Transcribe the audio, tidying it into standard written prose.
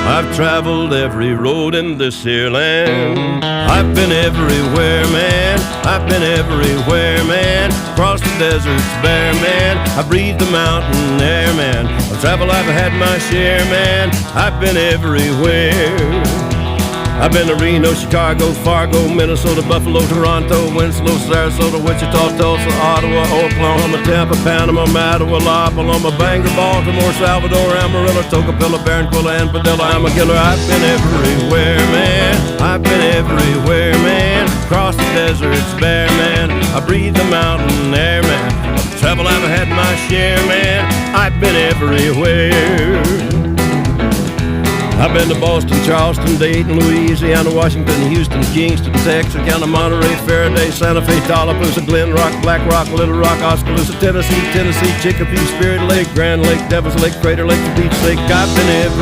I've traveled every road in this here land. I've been everywhere, man. I've been everywhere, man. Across the deserts bare, man. I breathed the mountain air, man. Of travel I've had my share, man. I've been everywhere. I've been to Reno, Chicago, Fargo, Minnesota, Buffalo, Toronto, Winslow, Sarasota, Wichita, Tulsa, Ottawa, Oklahoma, Tampa, Panama, Mattawa, La Paloma, Bangor, Baltimore, Salvador, Amarillo, Tocopilla, Barranquilla, and Padilla. I'm a killer. I've been everywhere, man. I've been everywhere, man. Across the deserts bare, man. I breathe the mountain air, man. Of travel I've had my share, man. I've been everywhere. I've been to Boston, Charleston, Dayton, Louisiana, Washington, Houston, Kingston, Texarkana, Monterey, Faraday, Santa Fe, Tallapoosa, Glen Rock, Black Rock, Little Rock, Oskaloosa, Tennessee, Chicopee, Spirit Lake, Grand Lake, Devil's Lake, Crater Lake, Beach Lake. I've been everywhere.